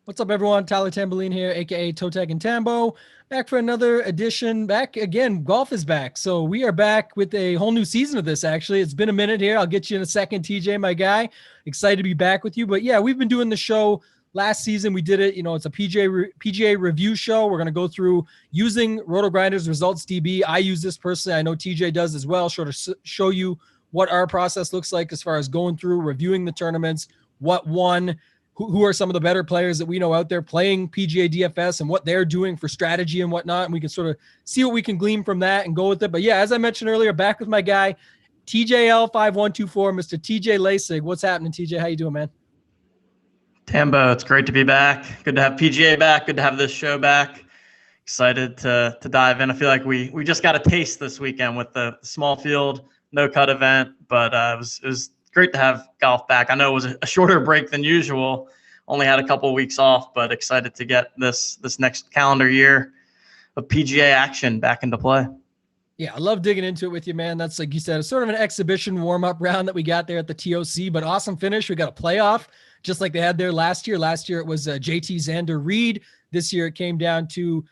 What's up, everyone? Tyler Tamboline here, aka ToeTagginTambo, back for another edition. Back again, golf is back. So we are back with a whole new season of this, actually. It's been a minute here. I'll get you in a second, TJ, my guy. Excited to be back with you. But yeah, we've been doing the show last season. We did it. It's a PGA review show. We're going to go through using RotoGrinders Resultsdb. I use this personally. I know TJ does as well. Show you what our process looks like as far as going through, reviewing the tournaments, what won, who are some of the better players that we know out there playing PGA DFS and what they're doing for strategy and whatnot. And we can sort of see what we can glean from that and go with it. But yeah, as I mentioned earlier, back with my guy, TJL5124, Mr. TJ Laessig. What's happening, TJ? How you doing, man? Tambo, it's great to be back. Good to have PGA back. Good to have this show back. Excited to dive in. I feel like we just got a taste this weekend with the small field, no cut event, but it was great to have golf back. I know it was a shorter break than usual. Only had a couple of weeks off, but excited to get this next calendar year of PGA action back into play. Yeah, I love digging into it with you, man. That's, like you said, it's sort of an exhibition warm-up round that we got there at the TOC, but awesome finish. We got a playoff, just like they had there last year. Last year it was JT Xander Reed. This year it came down to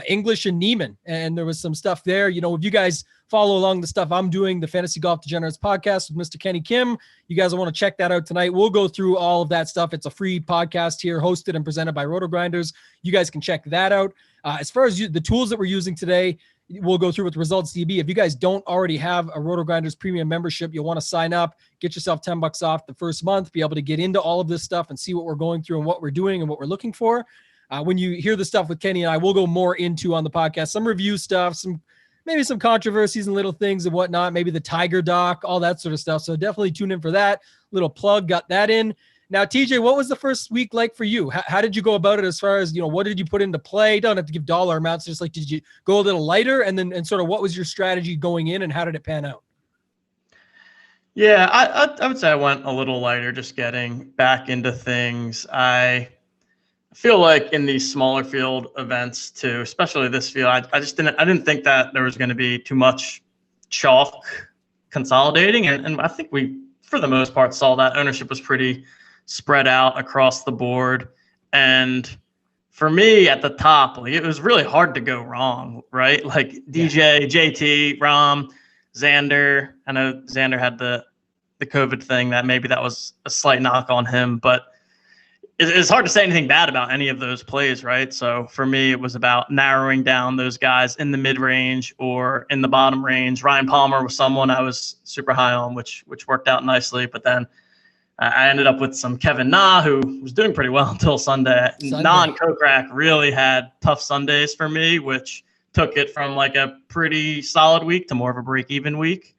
English and Neiman, and there was some stuff there. If you guys follow along the stuff I'm doing, the Fantasy Golf Degenerates podcast with Mr. Kenny Kim, you guys will want to check that out tonight. We'll go through all of that stuff. It's a free podcast here, hosted and presented by RotoGrinders. You guys can check that out. As far as the tools that we're using today, we'll go through with Resultsdb. If you guys don't already have a RotoGrinders premium membership, you'll want to sign up, get yourself $10 off the first month, be able to get into all of this stuff and see what we're going through and what we're doing and what we're looking for. When you hear the stuff with Kenny and I, we'll go more into on the podcast, some review stuff, maybe some controversies and little things and whatnot, maybe the Tiger doc, all that sort of stuff. So definitely tune in for that. Little plug, got that in. Now, TJ, what was the first week like for you? How did you go about it as far as, what did you put into play? Don't have to give dollar amounts. Just like, did you go a little lighter? And sort of what was your strategy going in and how did it pan out? Yeah, I would say I went a little lighter, just getting back into things. I feel like in these smaller field events too, especially this field, I didn't think that there was going to be too much chalk consolidating. And I think we, for the most part, saw that ownership was pretty spread out across the board. And for me at the top, it was really hard to go wrong, right? Like DJ, JT, Rom, Xander. I know Xander had the COVID thing that maybe that was a slight knock on him, but it's hard to say anything bad about any of those plays, right? So for me, it was about narrowing down those guys in the mid-range or in the bottom range. Ryan Palmer was someone I was super high on, which worked out nicely. But then I ended up with some Kevin Na, who was doing pretty well until Sunday. Na and Kokrak really had tough Sundays for me, which took it from like a pretty solid week to more of a break-even week.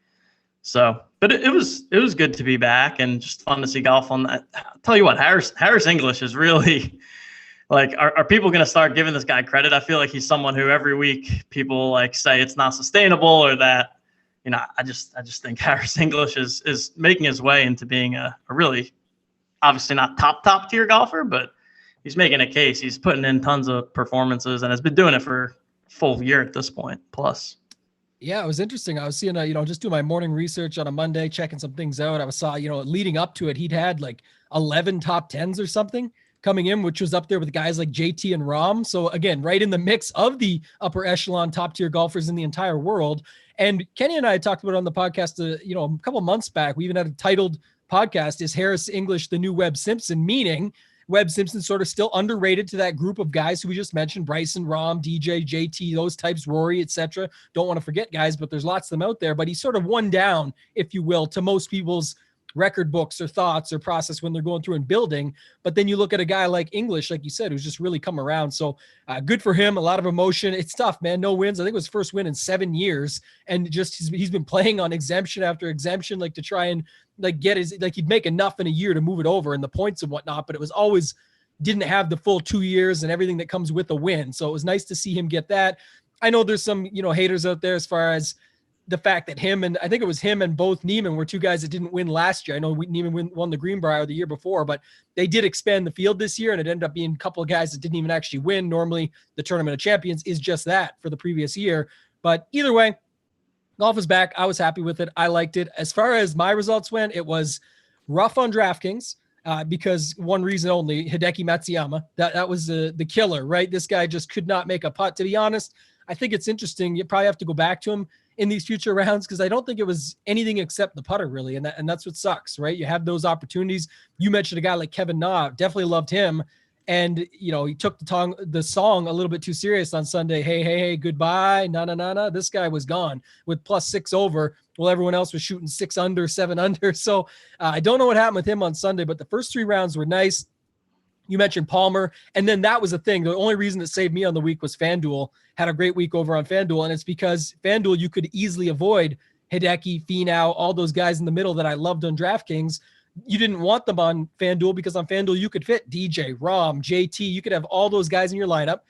So, but it was good to be back and just fun to see golf on that. I'll tell you what, Harris English is really like, are people going to start giving this guy credit? I feel like he's someone who every week people like say it's not sustainable or that, I just think Harris English is making his way into being a really, obviously not top tier golfer, but he's making a case. He's putting in tons of performances and has been doing it for a full year at this point plus. Yeah, it was interesting. I was seeing, just doing my morning research on a Monday, checking some things out. I saw, leading up to it, he'd had like 11 top 10s or something coming in, which was up there with guys like JT and Rom. So again, right in the mix of the upper echelon top tier golfers in the entire world. And Kenny and I talked about it on the podcast, a couple months back. We even had a titled podcast, "Is Harris English the New Webb Simpson?" Meaning Webb Simpson sort of still underrated to that group of guys who we just mentioned, Bryson, Rom, DJ, JT, those types, Rory, etc. Don't want to forget guys, but there's lots of them out there. But he's sort of one down, if you will, to most people's record books or thoughts or process when they're going through and building. But then you look at a guy like English, like you said, who's just really come around. So good for him. A lot of emotion. It's tough, man. No wins. I think it was his first win in 7 years. And just he's been playing on exemption after exemption, like to try and like get his, like he'd make enough in a year to move it over and the points and whatnot. But it was always didn't have the full 2 years and everything that comes with a win. So it was nice to see him get that. I know there's some, haters out there as far as the fact that I think it was him and both Neiman were two guys that didn't win last year. I know Neiman won the Greenbrier the year before, but they did expand the field this year, and it ended up being a couple of guys that didn't even actually win. Normally, the Tournament of Champions is just that for the previous year. But either way, golf is back. I was happy with it. I liked it. As far as my results went, it was rough on DraftKings because one reason only, Hideki Matsuyama. That was the killer, right? This guy just could not make a putt. To be honest, I think it's interesting. You probably have to go back to him in these future rounds because I don't think it was anything except the putter, really. And that's what sucks, right? You have those opportunities. You mentioned a guy like Kevin Na. Definitely loved him. And, he took the song a little bit too serious on Sunday. Hey, goodbye. Na. This guy was gone with +6 over while everyone else was shooting 6 under, 7 under. So I don't know what happened with him on Sunday, but the first 3 rounds were nice. You mentioned Palmer, and then that was the thing. The only reason that saved me on the week was FanDuel. Had a great week over on FanDuel, and it's because FanDuel, you could easily avoid Hideki, Finau, all those guys in the middle that I loved on DraftKings. You didn't want them on FanDuel because on FanDuel, you could fit DJ, Rom, JT. You could have all those guys in your lineup,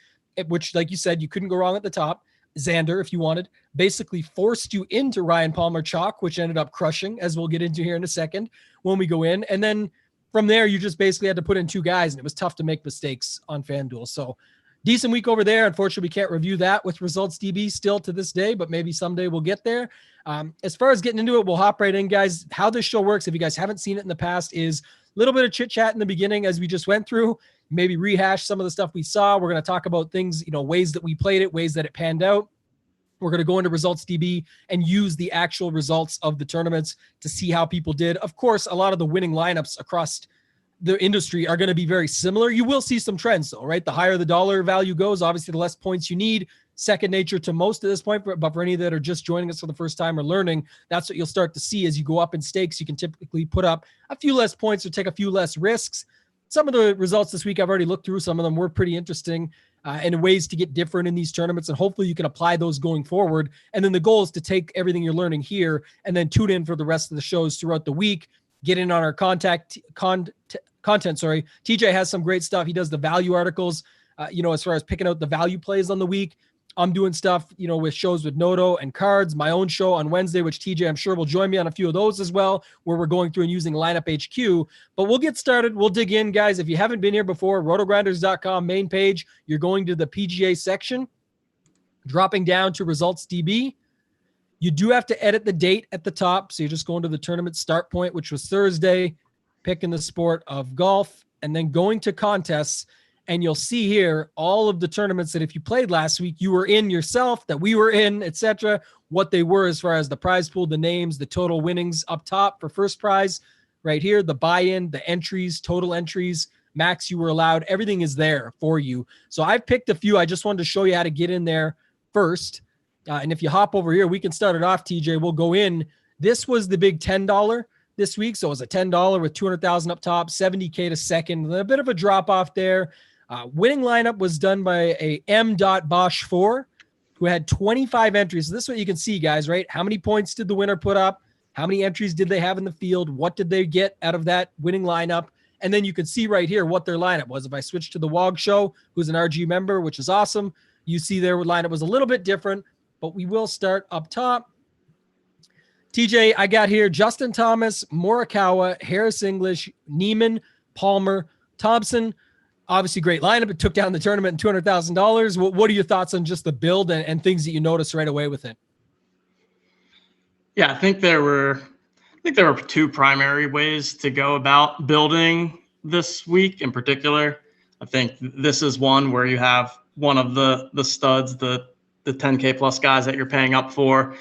which, like you said, you couldn't go wrong at the top. Xander, if you wanted, basically forced you into Ryan Palmer chalk, which ended up crushing, as we'll get into here in a second when we go in. And then from there, you just basically had to put in 2 guys, and it was tough to make mistakes on FanDuel. So decent week over there. Unfortunately, we can't review that with Resultsdb still to this day, but maybe someday we'll get there. As far as getting into it, we'll hop right in, guys. How this show works, if you guys haven't seen it in the past, is a little bit of chit-chat in the beginning as we just went through, maybe rehash some of the stuff we saw. We're going to talk about things, ways that we played it, ways that it panned out. We're going to go into Resultsdb and use the actual results of the tournaments to see how people did. Of course, a lot of the winning lineups across the industry are going to be very similar. You will see some trends though, right? The higher the dollar value goes, obviously the less points you need. Second nature to most at this point, but for any that are just joining us for the first time or learning, that's what you'll start to see as you go up in stakes. You can typically put up a few less points or take a few less risks. Some of the results this week, I've already looked through. Some of them were pretty interesting and ways to get different in these tournaments. And hopefully you can apply those going forward. And then the goal is to take everything you're learning here and then tune in for the rest of the shows throughout the week. Get in on our content. TJ has some great stuff. He does the value articles, as far as picking out the value plays on the week. I'm doing stuff, with shows with Noto and cards, my own show on Wednesday, which TJ, I'm sure, will join me on a few of those as well, where we're going through and using Lineup HQ. But we'll get started. We'll dig in, guys. If you haven't been here before, RotoGrinders.com main page, you're going to the PGA section, dropping down to Resultsdb. You do have to edit the date at the top. So you're just going to the tournament start point, which was Thursday, picking the sport of golf, and then going to contests. And you'll see here all of the tournaments that if you played last week, you were in yourself, that we were in, etc., what they were as far as the prize pool, the names, the total winnings up top for first prize right here, the buy-in, the entries, total entries, max you were allowed. Everything is there for you. So I've picked a few. I just wanted to show you how to get in there first. And if you hop over here, we can start it off, TJ. We'll go in. This was the big $10 this week. So it was a $10 with 200,000 up top, 70K to second, a bit of a drop off there. Winning lineup was done by a M.Bosch4 who had 25 entries. So this is what you can see, guys, right? How many points did the winner put up? How many entries did they have in the field? What did they get out of that winning lineup? And then you can see right here what their lineup was. If I switch to the WOG show, who's an RG member, which is awesome, you see their lineup was a little bit different, but we will start up top. TJ, I got here Justin Thomas, Morikawa, Harris English, Neiman, Palmer, Thompson. Obviously, great lineup. It took down the tournament in $200,000. What are your thoughts on just the build and things that you noticed right away with it? Yeah, I think there were 2 primary ways to go about building this week in particular. I think this is one where you have one of the studs, the 10K plus guys that you're paying up for,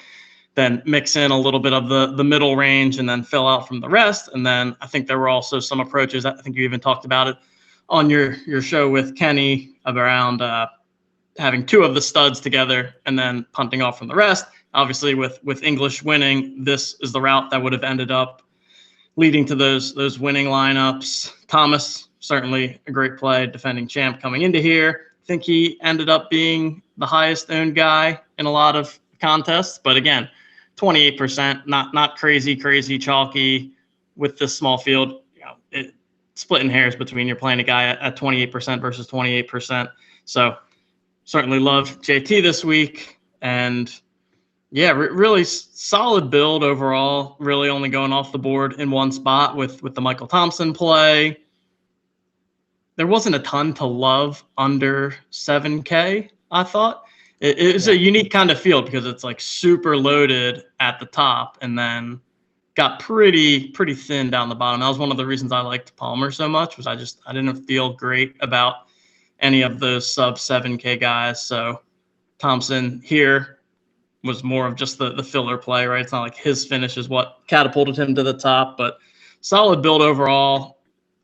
then mix in a little bit of the middle range and then fill out from the rest. And then I think there were also some approaches. I think you even talked about it on your show with Kenny around having 2 of the studs together and then punting off from the rest. Obviously, with English winning, this is the route that would have ended up leading to those winning lineups. Thomas, certainly a great play, defending champ coming into here. I think he ended up being the highest owned guy in a lot of contests. But again, 28%, not crazy chalky with this small field. splitting hairs between you're playing a guy at 28% versus 28%. So certainly love JT this week. And yeah, really solid build overall, really only going off the board in one spot with the Michael Thompson play. There wasn't a ton to love under 7K, I thought. It was a unique kind of field because it's like super loaded at the top and then got pretty thin down the bottom. That was one of the reasons I liked Palmer so much, was I didn't feel great about any of those sub 7K guys. So Thompson here was more of just the filler play, right? It's not like his finish is what catapulted him to the top, but solid build overall.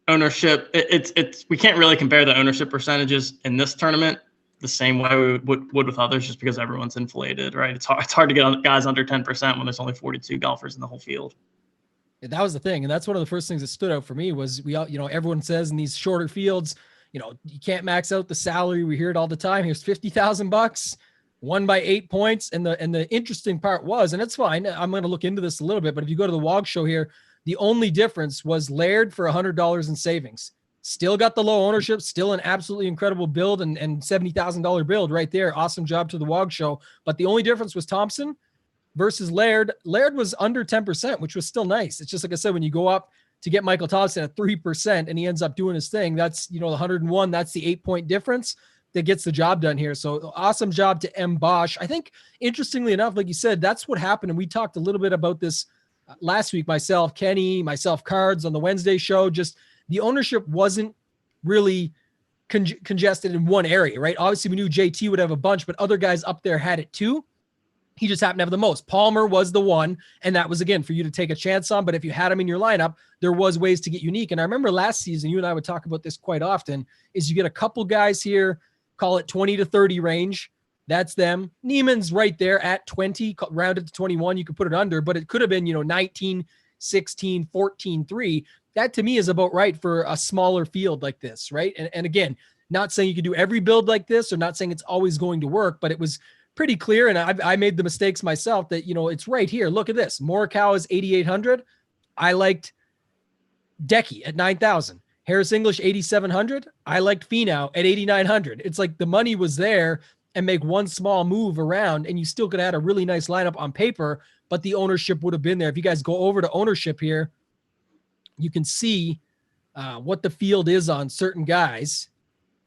Ownership, it's we can't really compare the ownership percentages in this tournament the same way we would with others, just because everyone's inflated, right? It's hard to get guys under 10% when there's only 42 golfers in the whole field. That was the thing. And that's one of the first things that stood out for me was everyone says in these shorter fields, you can't max out the salary. We hear it all the time. Here's $50,000, won by 8 points. And the interesting part was, and it's fine, I'm going to look into this a little bit, but if you go to the WOG show here, the only difference was Laird for $100 in savings. Still got the low ownership, still an absolutely incredible build and $70,000 build right there. Awesome job to the WOG show. But the only difference was Thompson versus Laird. Laird was under 10%, which was still nice. It's just like I said, when you go up to get Michael Thompson at 3% and he ends up doing his thing, that's, the 101, that's the 8-point difference that gets the job done here. So awesome job to M. Bosch. I think, interestingly enough, like you said, that's what happened. And we talked a little bit about this last week, Kenny, Cards on the Wednesday show. Just the ownership wasn't really congested in one area, right? Obviously, we knew JT would have a bunch, but other guys up there had it too. He just happened to have the most. Palmer was the one, and that was, again, for you to take a chance on. But if you had him in your lineup, there was ways to get unique. And I remember last season, you and I would talk about this quite often, is you get a couple guys here, call it 20 to 30 range. That's them. Neiman's right there at 20, rounded to 21. You could put it under, but it could have been, 19, 16, 14, 3. That to me is about right for a smaller field like this, right? And again, not saying you could do every build like this or not saying it's always going to work, but it was pretty clear. And I made the mistakes myself that, it's right here. Look at this. Morikawa is 8,800. I liked Decky at 9,000. Harris English, 8,700. I liked Finau at 8,900. It's like the money was there, and make one small move around and you still could have had a really nice lineup on paper, but the ownership would have been there. If you guys go over to ownership here, you can see what the field is on certain guys.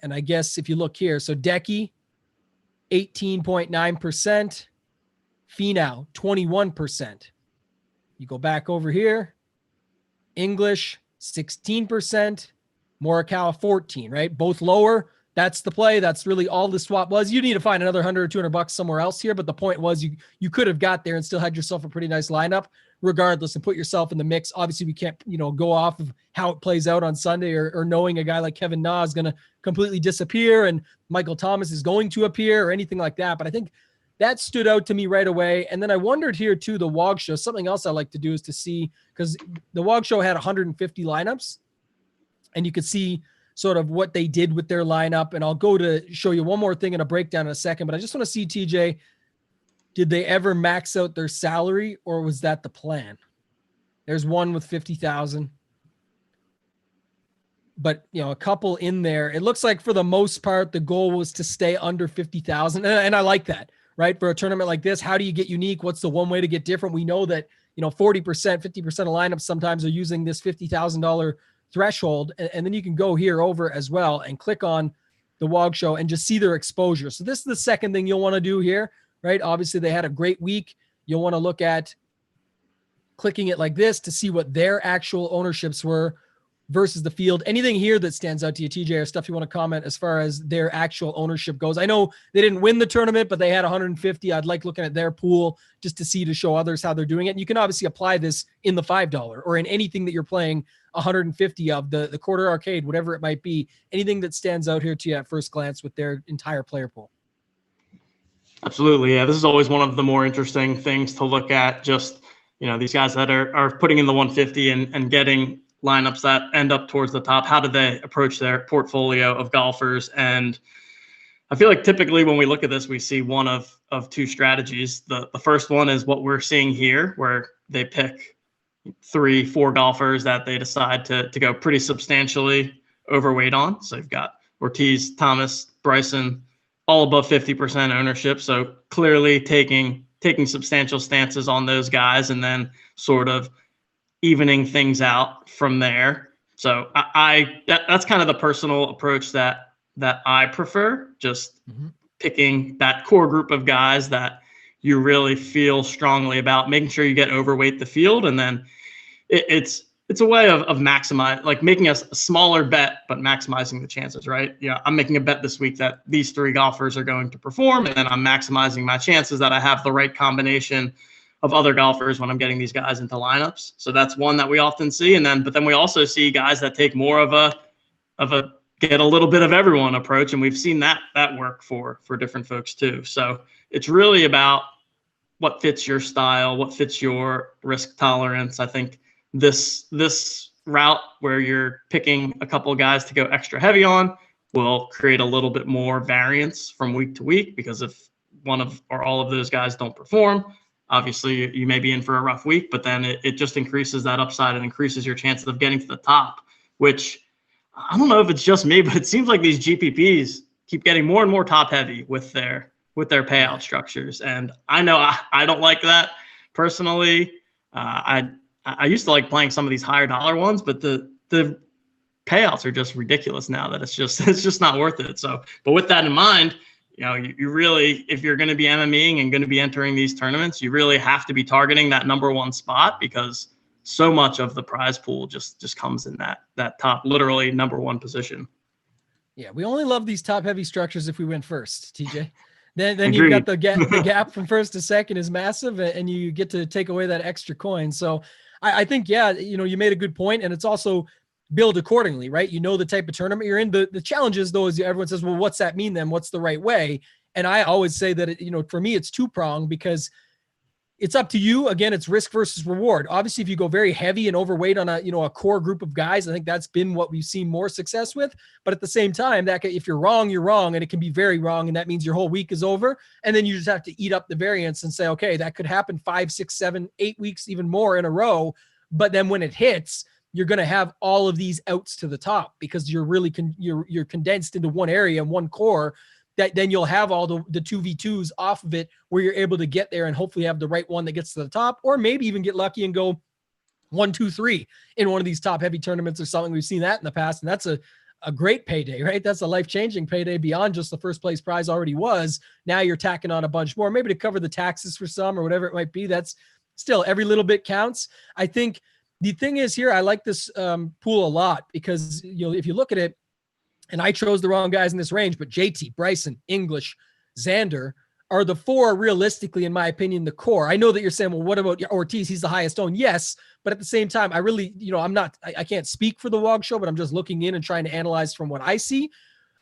And I guess if you look here, so Decky, 18.9%, Finau, 21%. You go back over here, English, 16%, Morikawa, 14, right? Both lower. That's the play. That's really all the swap was. You need to find another $100 or $200 somewhere else here. But the point was you could have got there and still had yourself a pretty nice lineup regardless and put yourself in the mix. Obviously we can't, go off of how it plays out on Sunday or knowing a guy like Kevin Na is going to completely disappear and Michael Thomas is going to appear or anything like that. But I think that stood out to me right away. And then I wondered here too, the WOG show, something else I like to do is to see, because the WOG show had 150 lineups and you could see sort of what they did with their lineup. And I'll go to show you one more thing in a breakdown in a second, but I just want to see, TJ, did they ever max out their salary or was that the plan? There's one with 50,000, but a couple in there. It looks like for the most part, the goal was to stay under 50,000. And I like that, right? For a tournament like this, how do you get unique? What's the one way to get different? We know that, 40%, 50% of lineups sometimes are using this $50,000 threshold. And then you can go here over as well and click on the WOG show and just see their exposure. So this is the second thing you'll want to do here, right? Obviously they had a great week. You'll want to look at clicking it like this to see what their actual ownerships were versus the field. Anything here that stands out to you, TJ, or stuff you want to comment as far as their actual ownership goes? I know they didn't win the tournament, but they had 150. I'd like looking at their pool just to see, to show others how they're doing it. And you can obviously apply this in the $5 or in anything that you're playing 150 of, the quarter arcade, whatever it might be. Anything that stands out here to you at first glance with their entire player pool. Absolutely. Yeah. This is always one of the more interesting things to look at. Just, these guys that are putting in the 150 and getting lineups that end up towards the top. How do they approach their portfolio of golfers? And I feel like typically when we look at this, we see one of two strategies. The first one is what we're seeing here, where they pick 3, 4 golfers that they decide to go pretty substantially overweight on. So you've got Ortiz, Thomas, Bryson, all above 50% ownership. So clearly taking substantial stances on those guys and then sort of evening things out from there. So that's kind of the personal approach that I prefer, just picking that core group of guys that you really feel strongly about, making sure you get overweight the field. And then it's a way of making a smaller bet, but maximizing the chances, right? Yeah, I'm making a bet this week that these 3 golfers are going to perform, and then I'm maximizing my chances that I have the right combination of other golfers when I'm getting these guys into lineups. So that's one that we often see. But then we also see guys that take more of a get a little bit of everyone approach. And we've seen that work for different folks too. So it's really about what fits your style, what fits your risk tolerance. I think this route where you're picking a couple of guys to go extra heavy on will create a little bit more variance from week to week, because if one of or all of those guys don't perform, obviously you may be in for a rough week, but then it just increases that upside and increases your chances of getting to the top, which I don't know if it's just me, but it seems like these GPPs keep getting more and more top heavy with their payout structures. And I know I don't like that personally. I used to like playing some of these higher dollar ones, but the payouts are just ridiculous now that it's just not worth it. So, but with that in mind, you really, if you're going to be MMEing and going to be entering these tournaments, you really have to be targeting that number 1 spot, because so much of the prize pool just comes in that top, literally number 1 position. Yeah, we only love these top heavy structures if we win first, TJ. Then you've got the gap from first to second is massive, and you get to take away that extra coin. So I think, you made a good point, and it's also build accordingly, right? You know the type of tournament you're in. The challenge is, though, is everyone says, well, what's that mean then? What's the right way? And I always say that, for me, it's 2-pronged, because it's up to you. Again, it's risk versus reward. Obviously, if you go very heavy and overweight on a core group of guys, I think that's been what we've seen more success with. But at the same time, if you're wrong, you're wrong, and it can be very wrong, and that means your whole week is over. And then you just have to eat up the variance and say, okay, that could happen 5, 6, 7, 8 weeks, even more in a row. But then when it hits, you're going to have all of these outs to the top, because you're really you're condensed into one area and one core, that then you'll have all the 2v2s off of it, where you're able to get there and hopefully have the right one that gets to the top, or maybe even get lucky and go 1, 2, 3 in one of these top heavy tournaments or something. We've seen that in the past, and that's a great payday, right? That's a life-changing payday beyond just the first place prize already was. Now you're tacking on a bunch more, maybe to cover the taxes for some or whatever it might be. That's still, every little bit counts. I think the thing is here, I like this pool a lot, because if you look at it, and I chose the wrong guys in this range, but JT, Bryson, English, Xander are the 4 realistically, in my opinion, the core. I know that you're saying, well, what about Ortiz? He's the highest owned. Yes. But at the same time, I really, I can't speak for the WOG show, but I'm just looking in and trying to analyze from what I see.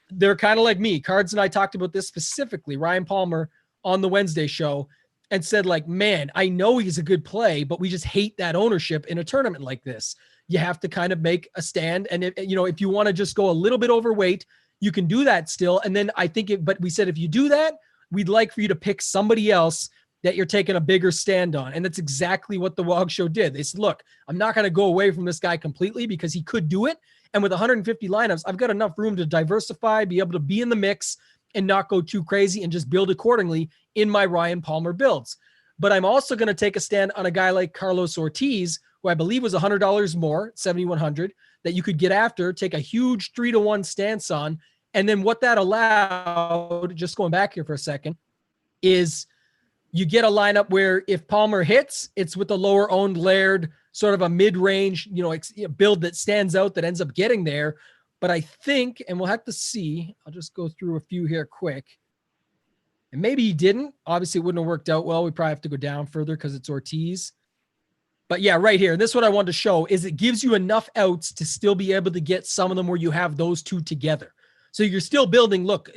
They're kind of like me. Cards and I talked about this specifically, Ryan Palmer on the Wednesday show, and said, like, man, I know he's a good play, but we just hate that ownership in a tournament like this. You have to kind of make a stand. And if you want to just go a little bit overweight, you can do that still. And then I think but we said, if you do that, we'd like for you to pick somebody else that you're taking a bigger stand on. And that's exactly what the WOG show did. They said, look, I'm not going to go away from this guy completely, because he could do it. And with 150 lineups, I've got enough room to diversify, be able to be in the mix and not go too crazy, and just build accordingly in my Ryan Palmer builds. But I'm also going to take a stand on a guy like Carlos Ortiz, who I believe was $100 more, $7,100, that you could get after, take a huge 3-1 stance on. And then what that allowed, just going back here for a second, is you get a lineup where if Palmer hits, it's with a lower owned layered, sort of a mid-range, build that stands out, that ends up getting there. But I think, and we'll have to see, I'll just go through a few here quick. And maybe he didn't. Obviously, it wouldn't have worked out well. We probably have to go down further because it's Ortiz. But yeah, right here, this is what I wanted to show, is it gives you enough outs to still be able to get some of them where you have those 2 together. So you're still building. Look,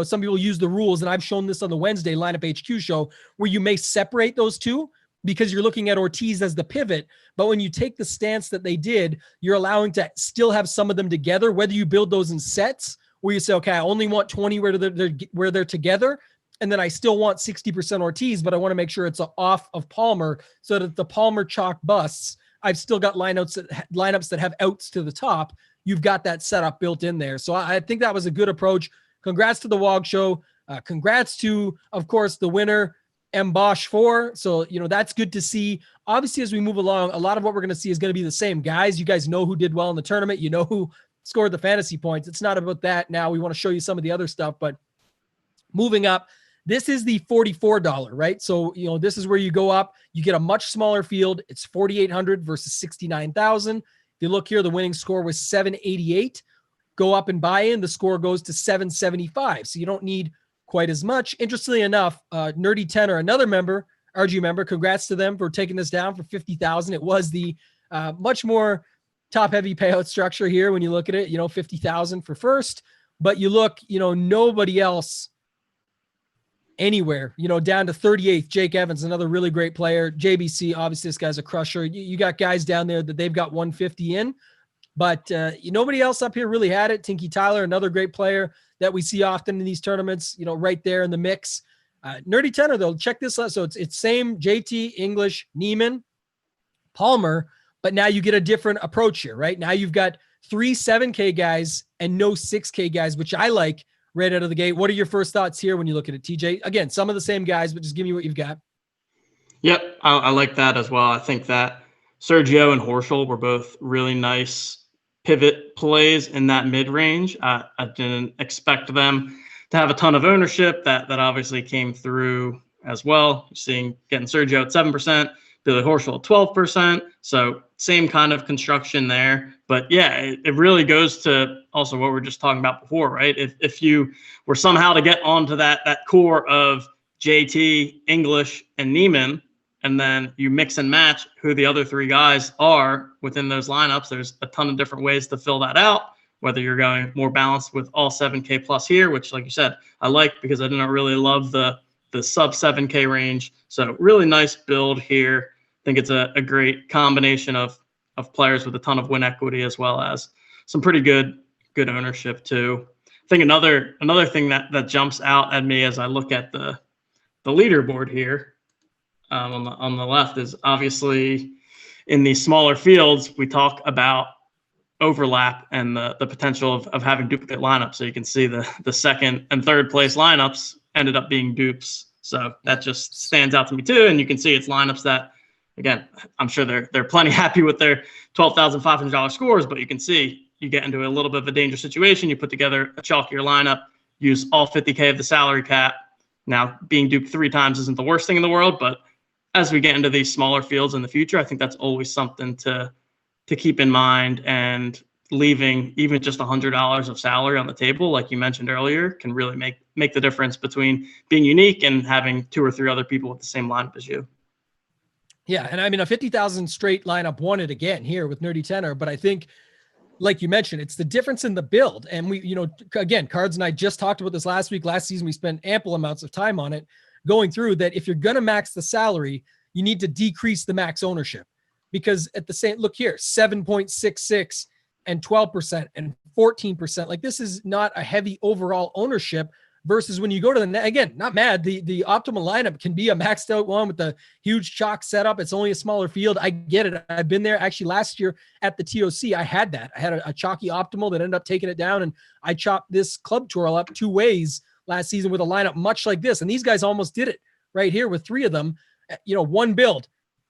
some people use the rules, and I've shown this on the Wednesday Lineup HQ show, where you may separate those 2, because you're looking at Ortiz as the pivot. But when you take the stance that they did, you're allowing to still have some of them together, whether you build those in sets where you say, okay, I only want 20 where they're together, and then I still want 60% Ortiz, but I want to make sure it's off of Palmer, so that if the Palmer chalk busts, I've still got lineups that have outs to the top. You've got that setup built in there. So I think that was a good approach. Congrats to the WOG show. Congrats to, of course, the winner, Bosch 4. So, that's good to see. Obviously, as we move along, a lot of what we're going to see is going to be the same guys. You guys know who did well in the tournament. You know who scored the fantasy points. It's not about that now. We want to show you some of the other stuff, but moving up, this is the $44, right? So, this is where you go up. You get a much smaller field. It's 4,800 versus 69,000. If you look here, the winning score was 788. Go up and buy in, the score goes to 775. So you don't need quite as much. Interestingly enough, Nerdy Tenor, another member, RG member, congrats to them for taking this down for 50,000. It was the much more top-heavy payout structure here when you look at it, 50,000 for first. But you look, nobody else anywhere, down to 38th, Jake Evans, another really great player. JBC, obviously this guy's a crusher. You got guys down there that they've got 150 in, but nobody else up here really had it. Tinky Tyler, another great player that we see often in these tournaments, right there in the mix. Nerdy Tenor, though, check this out. So it's same JT, English, Neiman, Palmer, but now you get a different approach here, right? Now you've got 3 7K guys and no 6K guys, which I like right out of the gate. What are your first thoughts here when you look at it, TJ? Again, some of the same guys, but just give me what you've got. Yep, I like that as well. I think that Sergio and Horschel were both really nice pivot plays in that mid-range. I didn't expect them to have a ton of ownership. That obviously came through as well. You're getting Sergio at 7%, Billy Horschel at 12%. So same kind of construction there. But yeah, it really goes to also what we were just talking about before, right? If you were somehow to get onto that core of JT, English, and Neiman, and then you mix and match who the other 3 guys are within those lineups, there's a ton of different ways to fill that out, whether you're going more balanced with all 7K plus here, which, like you said, I like because I didn't really love the sub 7K range. So really nice build here. I think it's a great combination of players with a ton of win equity as well as some pretty good ownership too. I think another thing that jumps out at me as I look at the leaderboard here on the left is obviously in these smaller fields, we talk about overlap and the potential of having duplicate lineups. So you can see the second and third place lineups ended up being dupes. So that just stands out to me too. And you can see it's lineups that, again, I'm sure they're plenty happy with their $12,500 scores, but you can see you get into a little bit of a dangerous situation. You put together a chalkier lineup, use all 50K of the salary cap. Now, being duped 3 times isn't the worst thing in the world, but as we get into these smaller fields in the future, I think that's always something to keep in mind, and leaving even just $100 of salary on the table, like you mentioned earlier, can really make the difference between being unique and having 2 or 3 other people with the same lineup as you. Yeah, and I mean, a 50,000 straight lineup won it again here with Nerdy Tenor, but I think, like you mentioned, it's the difference in the build. And we, again, Cards and I just talked about this last week. Last season, we spent ample amounts of time on it, going through that. If you're going to max the salary, you need to decrease the max ownership, because at the same, look here, 7.66 and 12% and 14%. Like, this is not a heavy overall ownership. Versus when you go to again, not mad. The optimal lineup can be a maxed out one with the huge chalk setup. It's only a smaller field. I get it. I've been there. Actually, last year at the TOC, I had that. I had a chalky optimal that ended up taking it down, and I chopped this club twirl up 2 ways last season with a lineup much like this. And these guys almost did it right here with 3 of them. 1 build,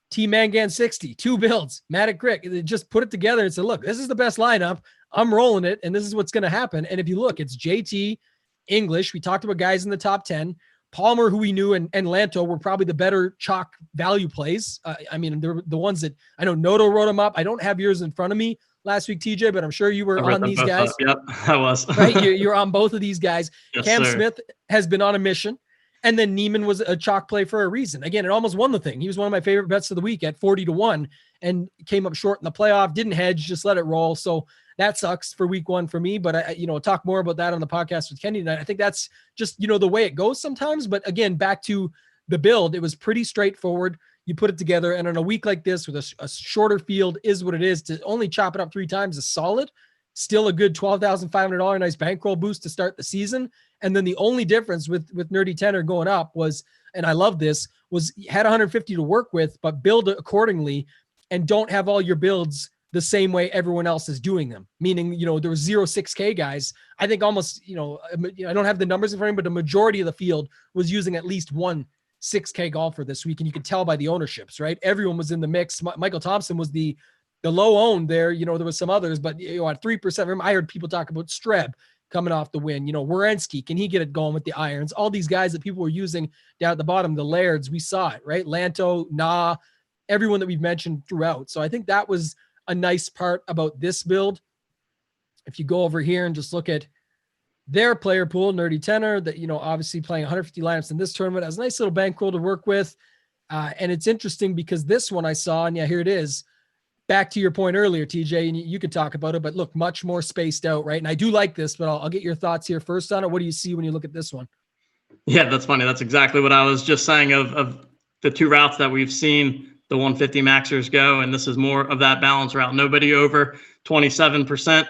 T Mangan 60, 2 builds, Matic Crick. They just put it together and said, look, this is the best lineup. I'm rolling it, and this is what's going to happen. And if you look, it's JT, English. We talked about guys in the top 10. Palmer, who we knew, and Lanto were probably the better chalk value plays. I mean, they're the ones that I know Noto wrote them up. I don't have yours in front of me last week, TJ, but I'm sure you were on these guys. Up. Yep, I was. Right? You're on both of these guys. Yes, Cam sir. Smith has been on a mission. And then Neiman was a chalk play for a reason. Again, it almost won the thing. He was one of my favorite bets of the week at 40-1 and came up short in the playoff, didn't hedge, just let it roll. So that sucks for week 1 for me, but I'll talk more about that on the podcast with Kenny tonight. I think that's just, the way it goes sometimes. But again, back to the build, it was pretty straightforward. You put it together, and on a week like this with a shorter field is what it is. To only chop it up 3 times is solid. Still a good $12,500 nice bankroll boost to start the season. And then the only difference with Nerdy Tenor going up was, and I love this, was had 150 to work with, but build accordingly. and don't have all your builds the same way everyone else is doing them. Meaning, there were 0 6K guys. I think almost, I don't have the numbers in front of me, but the majority of the field was using at least one 6K golfer this week. And you can tell by the ownerships, right? Everyone was in the mix. Michael Thompson was the low owned there. There was some others, but at 3%, I heard people talk about Streb coming off the win. Werenski, can he get it going with the irons? All these guys that people were using down at the bottom, the Lairds, we saw it, right? Lanto, Nah, everyone that we've mentioned throughout. So I think that was a nice part about this build. If you go over here and just look at their player pool, Nerdy Tenor, that, obviously playing 150 lineups in this tournament, has a nice little bankroll to work with. And it's interesting because this one I saw, and here it is, back to your point earlier, TJ, and you could talk about it, but look, much more spaced out, right? And I do like this, but I'll get your thoughts here first on it. What do you see when you look at this one? Yeah, that's funny. That's exactly what I was just saying of the two routes that we've seen the 150 maxers go, and this is more of that balance route. Nobody over 27%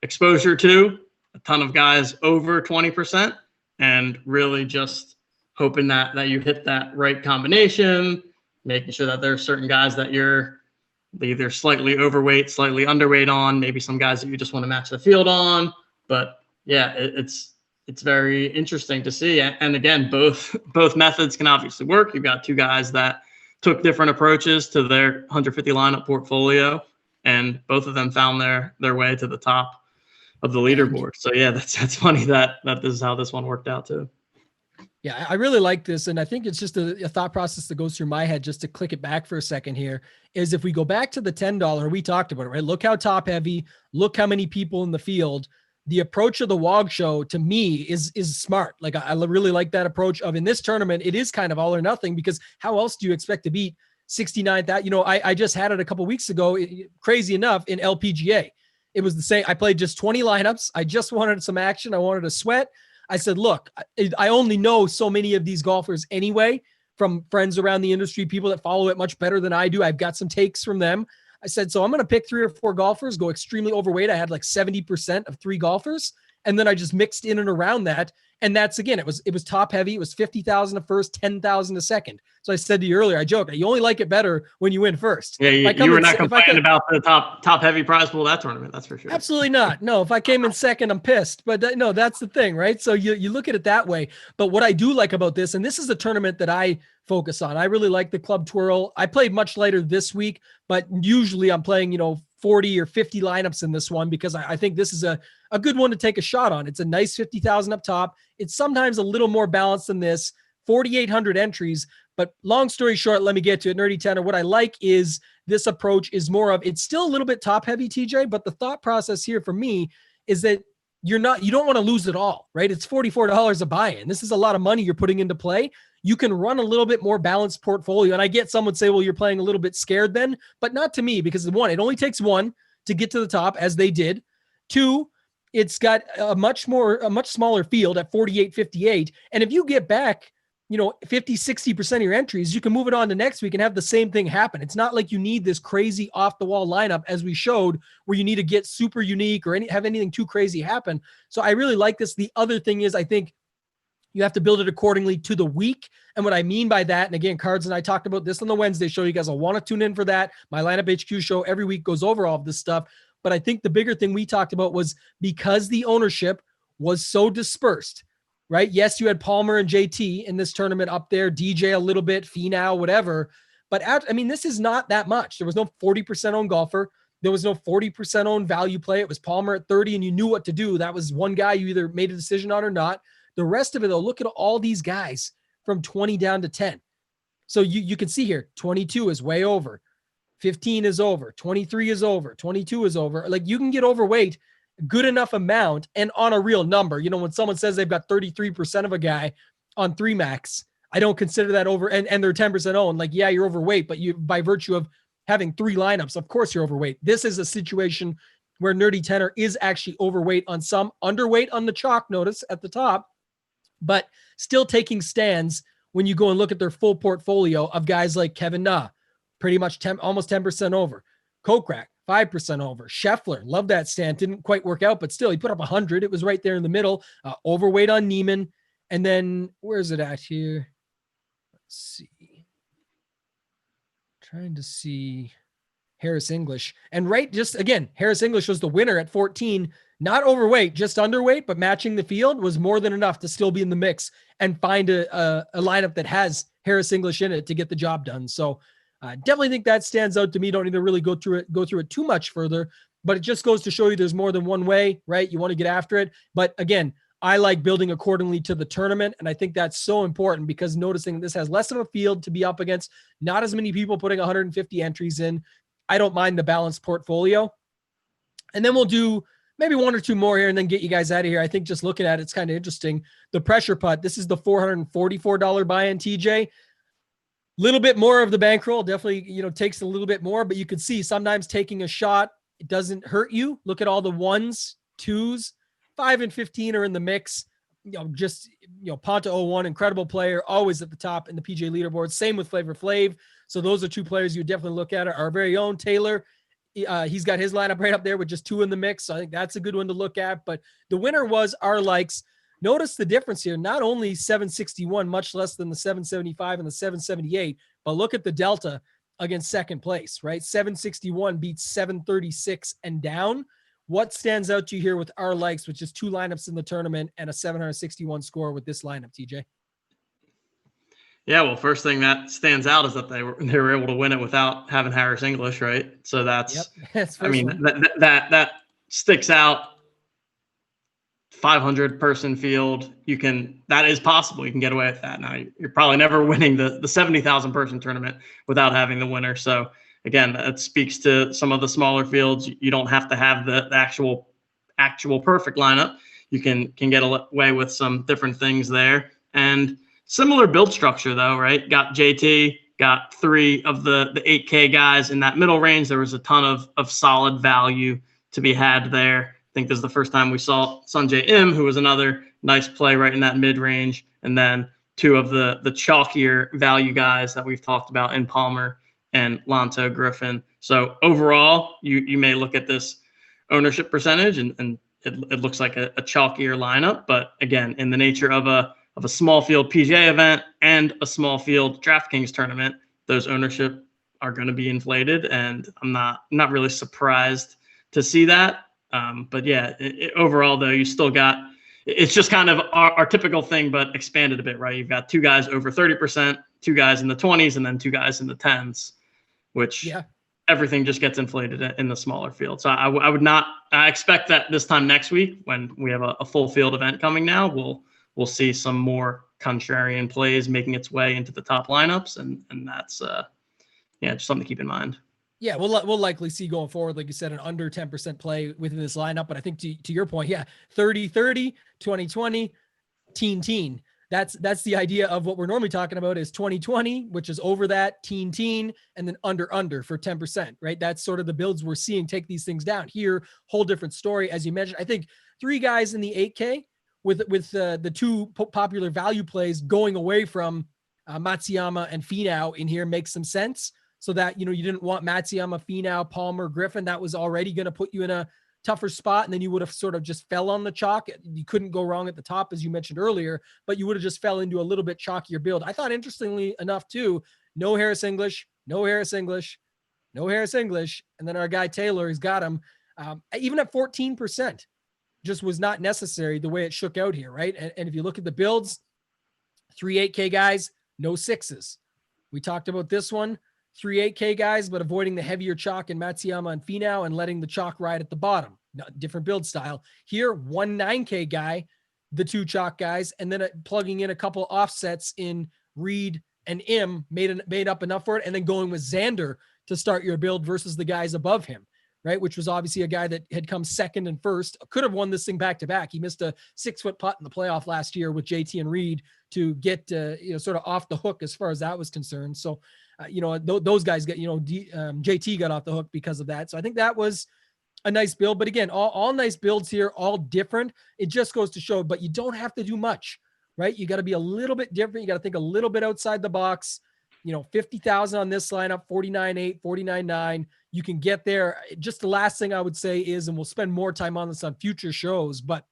exposure to, a ton of guys over 20%, and really just hoping that you hit that right combination, making sure that there's certain guys that you're either slightly overweight, slightly underweight on, maybe some guys that you just want to match the field on. But yeah, it's very interesting to see. And again, both methods can obviously work. You've got two guys that took different approaches to their 150 lineup portfolio, and both of them found their way to the top of the leaderboard. So yeah, that's funny that this is how this one worked out too. Yeah, I really like this. And I think it's just a thought process that goes through my head, just to click it back for a second here, is if we go back to the $10, we talked about it, right? Look how top heavy, look how many people in the field. The approach of the WOG show to me is smart. Like I really like that approach of, in this tournament, it is kind of all or nothing, because how else do you expect to beat 69? That, I just had it a couple weeks ago, crazy enough, in LPGA. It was the same. I played just 20 lineups. I just wanted some action. I wanted to sweat. I said, look, I only know so many of these golfers anyway, from friends around the industry, people that follow it much better than I do. I've got some takes from them. I said, so I'm going to pick 3 or 4 golfers, go extremely overweight. I had like 70% of 3 golfers. And then I just mixed in and around that. And that's, again, it was top heavy. It was 50,000 a first, 10,000 a second. So I said to you earlier, I joked, you only like it better when you win first. Yeah, you were not complaining about the top heavy prize pool of that tournament. That's for sure. Absolutely not. No, if I came in second, I'm pissed. But no, that's the thing, right? So you look at it that way. But what I do like about this, and this is a tournament that I focus on, I really like the club twirl. I played much lighter this week, but usually I'm playing, 40 or 50 lineups in this one, because I think this is a good one to take a shot on. It's a nice 50,000 up top. It's sometimes a little more balanced than this, 4,800 entries. But long story short, let me get to it. Nerdy Tenor, what I like is this approach is more of, it's still a little bit top heavy, TJ, but the thought process here for me is that you don't want to lose it all, right? It's $44 a buy-in. This is a lot of money you're putting into play. You can run a little bit more balanced portfolio. And I get some would say, well, you're playing a little bit scared then, but not to me, because one, it only takes one to get to the top, as they did. 2, it's got a much smaller field at 48.58. And if you get back, 50, 60% of your entries, you can move it on to next week and have the same thing happen. It's not like you need this crazy off the wall lineup, as we showed, where you need to get super unique or have anything too crazy happen. So I really like this. The other thing is, I think you have to build it accordingly to the week. And what I mean by that, and again, Cards and I talked about this on the Wednesday show. You guys will want to tune in for that. My Lineup HQ show every week goes over all of this stuff. But I think the bigger thing we talked about was, because the ownership was so dispersed, right? Yes, you had Palmer and JT in this tournament up there, DJ a little bit, Finau, whatever. But this is not that much. There was no 40% owned golfer. There was no 40% owned value play. It was Palmer at 30, and you knew what to do. That was one guy you either made a decision on or not. The rest of it, though, look at all these guys from 20 down to 10. So you can see here, 22 is way over. 15 is over. 23 is over. 22 is over. Like, you can get overweight good enough amount and on a real number. When someone says they've got 33% of a guy on 3 max, I don't consider that over, and they're 10% owned. Like, yeah, you're overweight, but you, by virtue of having 3 lineups, of course you're overweight. This is a situation where Nerdy Tenor is actually overweight on some, underweight on the chalk, notice at the top, but still taking stands when you go and look at their full portfolio of guys like Kevin Na, pretty much almost 10% over. Kokrak, 5% over. Scheffler, love that stand. Didn't quite work out, but still, he put up 100. It was right there in the middle. Overweight on Neiman. And then, where's it at here? Let's see. Trying to see. Harris English. And just again, Harris English was the winner at 14, not overweight, just underweight, but matching the field was more than enough to still be in the mix and find a lineup that has Harris English in it to get the job done. So I definitely think that stands out to me. Don't need to really go through it too much further, but it just goes to show you there's more than one way, right? You want to get after it. But again, I like building accordingly to the tournament. And I think that's so important because noticing this has less of a field to be up against, not as many people putting 150 entries in. I don't mind the balanced portfolio. And then we'll do maybe one or two more here and then get you guys out of here. I think just looking at it, it's kind of interesting. The pressure putt, this is the $444 buy-in, TJ. Little bit more of the bankroll, definitely, takes a little bit more, but you could see sometimes taking a shot, it doesn't hurt you. Look at all the 1s, 2s, 5 and 15 are in the mix. Ponta 01, incredible player, always at the top in the PGA leaderboard. Same with Flavor Flav. So those are two players you definitely look at. Our very own Taylor, he's got his lineup right up there with just 2 in the mix. So I think that's a good one to look at. But the winner was our likes. Notice the difference here. Not only 761, much less than the 775 and the 778, but look at the delta against second place, right? 761 beats 736 and down. What stands out to you here with our likes, which is 2 lineups in the tournament and a 761 score with this lineup, TJ? Yeah, well, first thing that stands out is that they were able to win it without having Harris English, right? So that's that sticks out. 500 person field, that is possible. You can get away with that. Now you're probably never winning the 70,000 person tournament without having the winner. So again, that speaks to some of the smaller fields. You don't have to have the actual perfect lineup. You can get away with some different things there. And similar build structure though, right? Got JT, got 3 of the 8K guys in that middle range. There was a ton of solid value to be had there. I think this is the first time we saw Sanjay Im, who was another nice play right in that mid-range. And then 2 of the chalkier value guys that we've talked about in Palmer and Lanto Griffin. So overall, you may look at this ownership percentage and it looks like a chalkier lineup. But again, in the nature of a small field PGA event and a small field DraftKings tournament, those ownership are going to be inflated. And I'm not really surprised to see that. But yeah, overall though, you still got, it's just kind of our typical thing, but expanded a bit, right? You've got 2 guys over 30%, 2 guys in the 20s, and then 2 guys in the 10s, which everything just gets inflated in the smaller field. So I expect that this time next week, when we have a full field event coming now, we'll see some more contrarian plays making its way into the top lineups. And that's, just something to keep in mind. Yeah, we'll likely see going forward, like you said, an under 10% play within this lineup. But I think to your point, 30-30, 20-20, teen. That's the idea of what we're normally talking about is 20-20, which is over that, teen, and then under for 10%, right? That's sort of the builds we're seeing take these things down. Here, whole different story. As you mentioned, I think 3 guys in the 8K with the 2 popular value plays going away from Matsuyama and Finau in here makes some sense. So that, you didn't want Matsuyama, Finau, Palmer, Griffin. That was already going to put you in a tougher spot. And then you would have sort of just fell on the chalk. You couldn't go wrong at the top, as you mentioned earlier, but you would have just fell into a little bit chalkier build. I thought, interestingly enough, too, no Harris English. And then our guy Taylor, he's got him. Even at 14%, just was not necessary the way it shook out here, right? And if you look at the builds, 3 8K guys, no 6s. We talked about this one. 3 8K guys, but avoiding the heavier chalk in Matsuyama and Finau and letting the chalk ride at the bottom. Different build style. Here, 1 9K guy, the 2 chalk guys, and then plugging in a couple offsets in Reed and Im made up enough for it, and then going with Xander to start your build versus the guys above him, right? Which was obviously a guy that had come second and first, could have won this thing back to back. He missed a 6-foot putt in the playoff last year with JT and Reed to get sort of off the hook as far as that was concerned. So those guys get, JT got off the hook because of that. So I think that was a nice build, but again, all nice builds here, all different. It just goes to show, but you don't have to do much, right? You got to be a little bit different. You got to think a little bit outside the box, 50,000 on this lineup, 49.8, 49.9. You can get there. Just the last thing I would say is, and we'll spend more time on this on future shows, but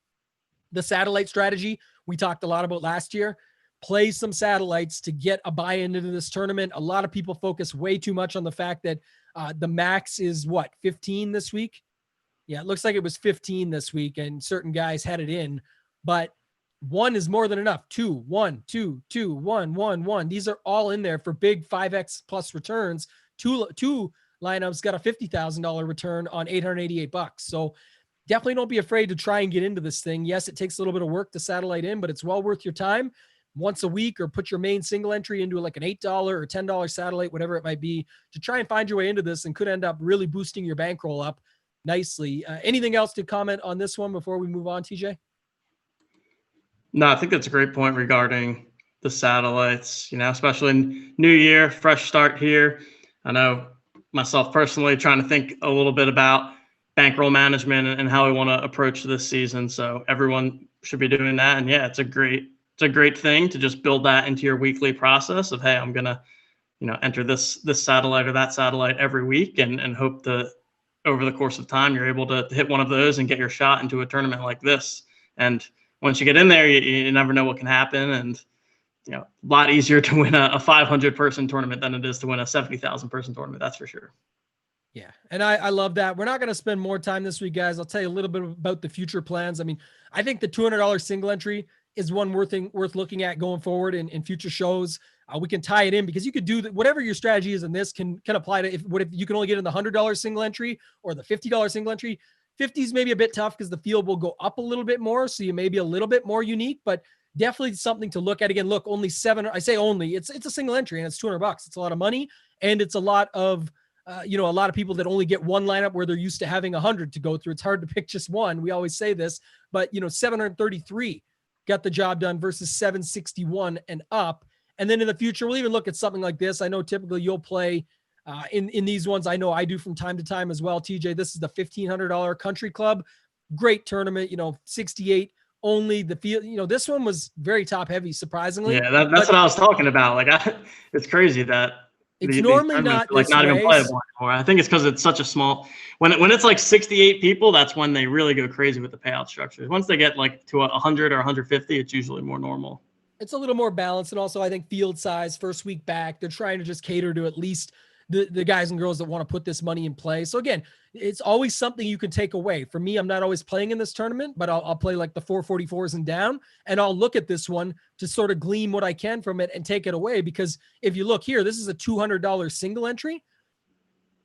the satellite strategy we talked a lot about last year. Play some satellites to get a buy-in into this tournament. A lot of people focus way too much on the fact that The max is what, 15 this week? Yeah, it looks like it was 15 this week, and certain guys had it in, but 1 is more than enough. 2, 1, 2, 2, 1, 1, 1. These are all in there for big 5x plus returns. Two lineups got a $50,000 return on $888. So definitely don't be afraid to try and get into this thing. Yes, it takes a little bit of work to satellite in, but it's well worth your time once a week, or put your main single entry into like an $8 or $10 satellite, whatever it might be, to try and find your way into this, and could end up really boosting your bankroll up nicely. Anything else to comment on this one before we move on, TJ? No, I think that's a great point regarding the satellites, especially in new year, fresh start here. I know myself personally trying to think a little bit about bankroll management and how we want to approach this season. So everyone should be doing that. And yeah, it's a great thing to just build that into your weekly process of, hey, I'm going to, enter this satellite or that satellite every week, and hope that over the course of time, you're able to hit one of those and get your shot into a tournament like this. And once you get in there, you never know what can happen. And, a lot easier to win a 500 person tournament than it is to win a 70,000 person tournament. That's for sure. Yeah. And I love that. We're not going to spend more time this week, guys. I'll tell you a little bit about the future plans. I mean, I think the $200 single entry is one worth looking at going forward in future shows. We can tie it in, because you could do that. Whatever your strategy is in this can apply to if you can only get in the $100 single entry or the $50 single entry. 50 is maybe a bit tough because the field will go up a little bit more. So you may be a little bit more unique, but definitely something to look at. Again, look, only 7, I say only, it's a single entry and it's $200. It's a lot of money. And it's a lot of, a lot of people that only get one lineup where they're used to having 100 to go through. It's hard to pick just one. We always say this, but 733 got the job done versus 761 and up. And then in the future, we'll even look at something like this. I know typically you'll play in these ones. I know I do from time to time as well. TJ, this is the $1,500 country club. Great tournament, 68 only. The field, this one was very top heavy, surprisingly. Yeah, that's what I was talking about. It's crazy that it's normally not like not even playable anymore. I think it's because it's such a small. When it's like 68 people, that's when they really go crazy with the payout structures. Once they get like to 100 or 150, it's usually more normal. It's a little more balanced. And also I think field size, first week back, they're trying to just cater to at least the guys and girls that want to put this money in play. So again, it's always something you can take away. For me, I'm not always playing in this tournament, but I'll play like the 444s and down, and I'll look at this one to sort of glean what I can from it and take it away. Because if you look here, this is a $200 single entry.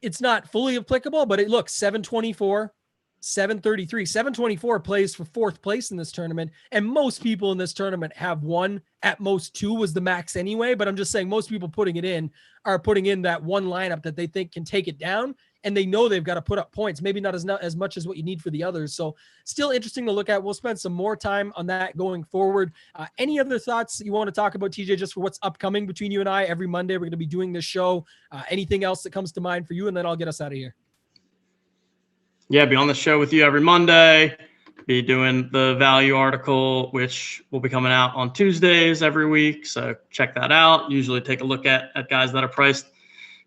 It's not fully applicable, but it looks 724, 733, 724 plays for 4th place in this tournament. And most people in this tournament have 1, at most 2 was the max anyway. But I'm just saying most people putting it in are putting in that one lineup that they think can take it down. And they know they've got to put up points, maybe not as much as what you need for the others. So still interesting to look at. We'll spend some more time on that going forward. Any other thoughts you want to talk about, TJ, just for what's upcoming between you and I? Every Monday, we're going to be doing this show. Anything else that comes to mind for you? And then I'll get us out of here. Yeah, be on the show with you every Monday. Be doing the value article, which will be coming out on Tuesdays every week. So check that out. Usually take a look at guys that are priced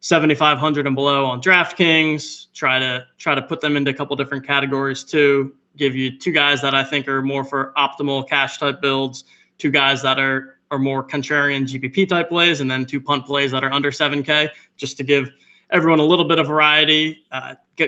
7,500 and below on DraftKings. Try to put them into a couple different categories too. Give you 2 guys that I think are more for optimal cash type builds, 2 guys that are more contrarian GPP type plays, and then 2 punt plays that are under 7K, just to give everyone a little bit of variety.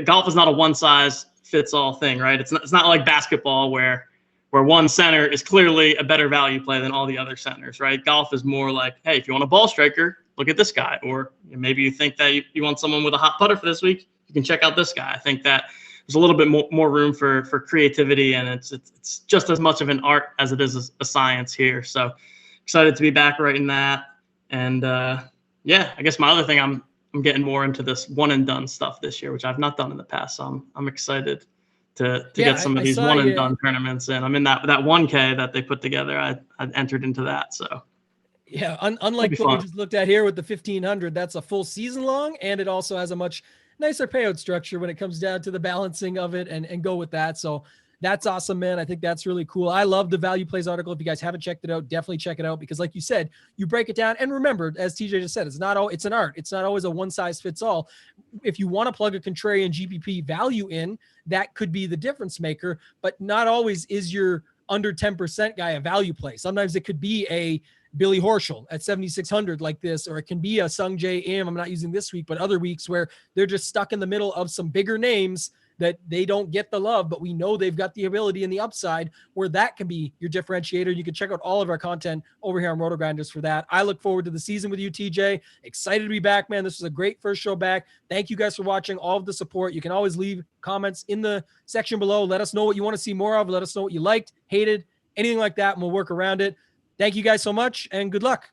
Golf is not a one size fits all thing, right? It's not like basketball where one center is clearly a better value play than all the other centers, right? Golf is more like, hey, if you want a ball striker, look at this guy. Or maybe you think that you want someone with a hot putter for this week, you can check out this guy. I think that there's a little bit more room for creativity, and it's just as much of an art as it is a science here. So excited to be back writing that. And yeah, I guess my other thing, I'm getting more into this one and done stuff this year, which I've not done in the past. So I'm excited to get some of these one and done tournaments in. I'm in that 1K that they put together. I entered into that. So yeah, unlike what we just looked at here with the 1,500, that's a full season long. And it also has a much nicer payout structure when it comes down to the balancing of it and go with that. So that's awesome, man. I think that's really cool. I love the value plays article. If you guys haven't checked it out, definitely check it out, because like you said, you break it down. And remember, as TJ just said, it's an art. It's not always a one size fits all. If you want to plug a contrarian GPP value in, that could be the difference maker, but not always is your under 10% guy a value play. Sometimes it could be a Billy Horschel at 7,600 like this, or it can be a Sung Jae Im. I'm not using this week, but other weeks where they're just stuck in the middle of some bigger names that they don't get the love, but we know they've got the ability and the upside where that can be your differentiator. You can check out all of our content over here on RotoGrinders for that. I look forward to the season with you, TJ. Excited to be back, man. This was a great first show back. Thank you guys for watching, all of the support. You can always leave comments in the section below. Let us know what you want to see more of. Let us know what you liked, hated, anything like that, and we'll work around it. Thank you guys so much, and good luck.